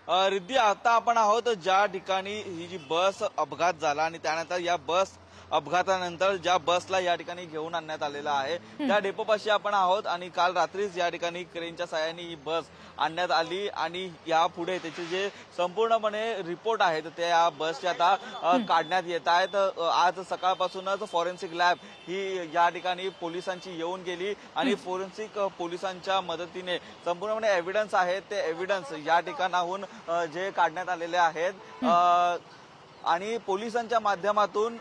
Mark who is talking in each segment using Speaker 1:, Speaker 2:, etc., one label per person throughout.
Speaker 1: रिद्धी, आता आपण आहोत ज्या ठिकाणी ही जी बस अपघात झाला आणि त्यानंतर या बस अपघातानंतर ज्या बसला या ठिकाणी घेऊन आणण्यात आलेला आहे त्या डेपोपाशी आपण आहोत आणि काल रात्रीच या ठिकाणी क्रेनच्या सहाय्याने ही बस आणण्यात आली आणि यापुढे त्याचे जे संपूर्णपणे रिपोर्ट आहेत ते या बसचे आता काढण्यात येत आहेत। आज सकाळपासूनच फॉरेन्सिक लॅब ही या ठिकाणी पोलिसांची येऊन गेली आणि फॉरेन्सिक पोलिसांच्या मदतीने संपूर्णपणे एव्हिडन्स आहेत ते एव्हिडन्स या ठिकाणाहून जे काढण्यात आलेले आहेत आणि पोलिसांच्या माध्यमातून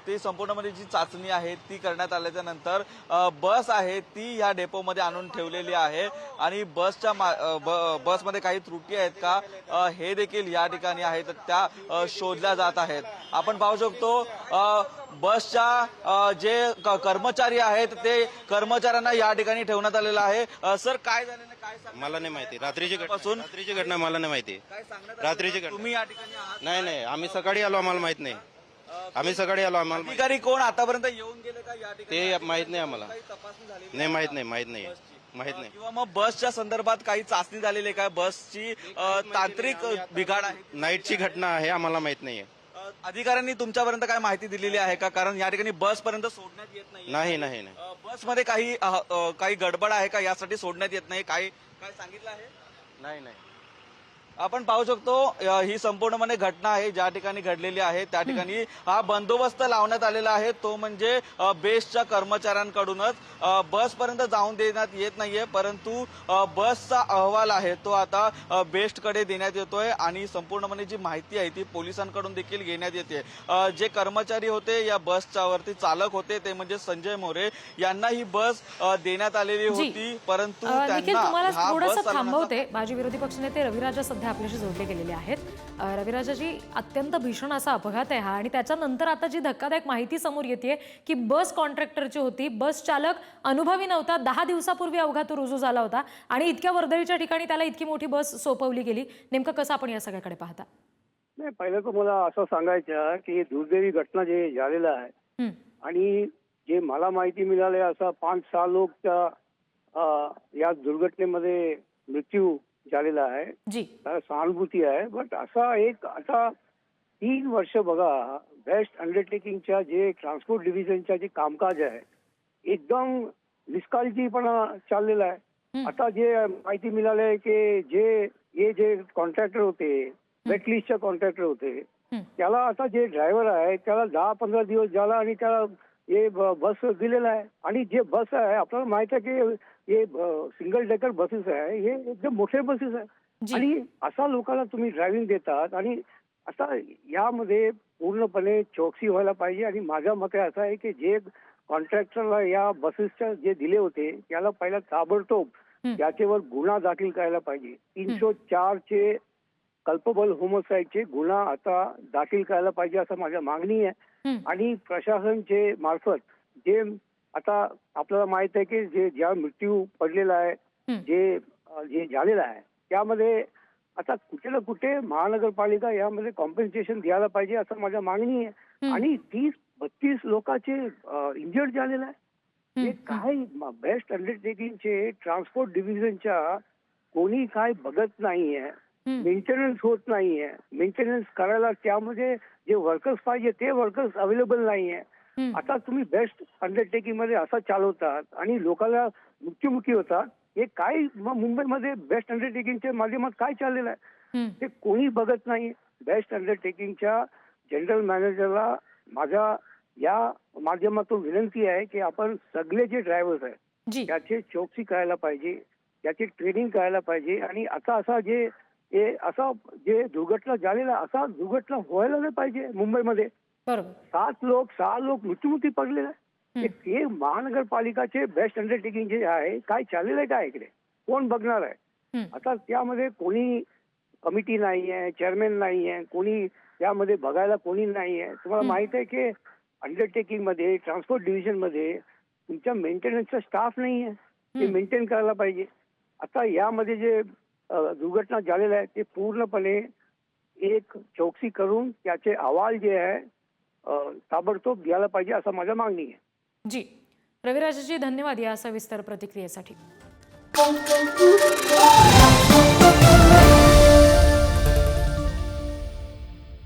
Speaker 1: ते संपूर्णपणे जी चाचणी आहे ती करण्यात आल्याच्या नंतर बस आहे ती या डेपोमध्ये आणून ठेवलेली आहे आणि बसमध्ये काही त्रुटी आहेत का हे देखील या ठिकाणी आहेत त्या शोधल्या जात आहेत। आपण पाहू शकतो बसच्या जे कर्मचारी आहेत ते कर्मचाऱ्यांना या ठिकाणी ठेवण्यात आलेलं आहे। सर, काय झालेलं काय
Speaker 2: मला नाही माहिती। रात्रीची घटना मला नाही माहिती। रात्रीची घटना
Speaker 1: तुम्ही या ठिकाणी आहात?
Speaker 2: नाही, आम्ही सकाळी आलो, आम्हाला माहित नाही। आम्ही सकाळी आलो, आम्हाला
Speaker 1: अधिकारी कोण आतापर्यंत येऊन गेले का या ठिकाणी?
Speaker 2: ते माहित नाही आम्हाला।
Speaker 1: काही तपासणी झाली
Speaker 2: नाही, माहित नाही।
Speaker 1: किंवा मग बसच्या संदर्भात काही चाचणी झालेली आहे का? बसची तांत्रिक बिघाड आहे?
Speaker 2: नाईटची घटना आहे, आम्हाला माहित नाहीये।
Speaker 1: अधिकाऱ्यांनी तुमच्यापर्यंत काय माहिती दिलेली आहे का? कारण या ठिकाणी बस पर्यंत सोडण्यात येत
Speaker 2: नाही।
Speaker 1: बसमध्ये काही गडबड आहे का यासाठी सोडण्यात येत नाही? काय सांगितलं आहे?
Speaker 2: नाही।
Speaker 1: आपण पाहू शकतो ही संपूर्णपणे घटना आहे ज्या ठिकाणी घडलेली आहे त्या ठिकाणी हा बंदोबस्त लावण्यात आलेला आहे तो म्हणजे बेस्टच्या कर्मचाऱ्यांकडूनच बसपर्यंत जाऊन देण्यात येत नाहीये, परंतु बसचा अहवाल आहे तो आता बेस्टकडे देण्यात येतोय आणि संपूर्णपणे जी माहिती आहे ती पोलिसांकडून देखील घेण्यात येते। जे कर्मचारी होते या बसच्या वरती चालक होते ते म्हणजे संजय मोरे यांना ही बस देण्यात आलेली होती, परंतु
Speaker 3: तुम्हाला थोडंसं थांबवते। माजी विरोधी पक्षनेते रविराजा सध्या आपल्याशी जोडले गेलेले आहेत। रविराजाजी, अत्यंत भीषण असा अपघात आहे हा आणि त्याच्यानंतर आता जी धक्कादायक माहिती समोर येते की बस कॉन्ट्रॅक्टरची होती, बस चालक अनुभवी नव्हता, 10 दिवसापूर्वी अपघात रुजू झाला होता आणि इतक्या वर्दळीच्या ठिकाणी त्याला इतकी मोठी बस सोपवली गेली। नेमकं कसं आपण या सगळ्याकडे पाहता?
Speaker 4: नाही, पहिलं तर मला असं सांगायचं की दुर्दैवी घटना जे झालेलं आहे आणि जे मला माहिती मिळाली असं 5-6 लोक त्या या दुर्घटनेमध्ये मृत्यू झालेला आहे।
Speaker 3: जी,
Speaker 4: सहानुभूती आहे, बट असा एक आता 3 वर्ष बघा बेस्ट अंडरटेकिंगच्या जे ट्रान्सपोर्ट डिव्हिजनच्या जे कामकाज आहे एकदम निष्काळजीपणा चाललेला आहे। आता जे माहिती मिळाली आहे की जे कॉन्ट्रॅक्टर होते, वेटलिस्टचे कॉन्ट्रॅक्टर होते, त्याला आता जे ड्रायव्हर आहे त्याला 10-15 दिवस झाला आणि त्याला हे बस दिलेला आहे आणि जे बस आहे आपल्याला माहित आहे की हे सिंगल डेकर बसेस आहे, हे एकदम मोठे बसेस आहे आणि असा लोकांना तुम्ही ड्रायव्हिंग देतात आणि आता यामध्ये पूर्णपणे चौकशी व्हायला पाहिजे आणि माझं मत असं आहे की जे कॉन्ट्रॅक्टरला या बसेसच्या जे दिले होते त्याला पहिला ताबडतोब त्याच्यावर गुन्हा दाखल करायला पाहिजे। 304 चे कल्पेबल होमोसाईडचे गुन्हा आता दाखल करायला पाहिजे असं माझ्या मागणी आहे आणि प्रशासनचे मार्फत जे आता आपल्याला माहित आहे की जे ज्या मृत्यू पडलेला आहे जे झालेला आहे त्यामध्ये आता कुठे ना कुठे महानगरपालिका यामध्ये कॉम्पेन्सेशन द्यायला पाहिजे असं माझ्या मागणी आहे आणि 30-32 लोकांचे इंजर्ड झालेला आहे। हे काय बेस्ट अंडरटेकिंगचे ट्रान्सपोर्ट डिव्हिजनच्या कोणी काय बघत नाहीये, मेंटेनन्स होत नाहीये, मेंटेनन्स करायला त्यामध्ये जे वर्कर्स पाहिजे ते वर्कर्स अवेलेबल नाहीये। आता तुम्ही बेस्ट अंडरटेकिंग मध्ये असं चालवतात आणि लोकांना मृत्युमुखी होतात, हे काय मुंबईमध्ये बेस्ट अंडरटेकिंगच्या माध्यमात काय चाललेलं आहे ते कोणी बघत नाही। बेस्ट अंडरटेकिंगच्या जनरल मॅनेजरला माझ्या या माध्यमातून विनंती आहे की आपण सगळे जे ड्रायव्हर्स आहेत त्याचे चौकशी करायला पाहिजे, त्याची ट्रेनिंग करायला पाहिजे आणि आता जे दुर्घटना झालेला असा दुर्घटना व्हायला नाही पाहिजे मुंबईमध्ये। 6 लोक मृत्युमुखी पडलेले आहे। ते महानगरपालिकाचे बेस्ट अंडरटेकिंग जे आहे काय चाललेलं आहे काय इकडे कोण बघणार आहे? आता त्यामध्ये कोणी कमिटी नाही आहे, चेअरमॅन नाही आहे, कोणी त्यामध्ये बघायला कोणी नाही आहे। तुम्हाला माहित आहे की अंडरटेकिंग मध्ये ट्रान्सपोर्ट डिव्हिजन मध्ये तुमच्या मेंटेनन्सचा स्टाफ नाही आहे, ते मेंटेन करायला पाहिजे। आता यामध्ये जे दुर्घटना झालेल्या आहे ते पूर्णपणे एक चौकशी करून त्याचे अहवाल जे आहे ताबडतोब द्यायला पाहिजे असं माझ्या मागणी आहे।
Speaker 3: जी, रविराजाजी धन्यवाद या सविस्तर प्रतिक्रियेसाठी।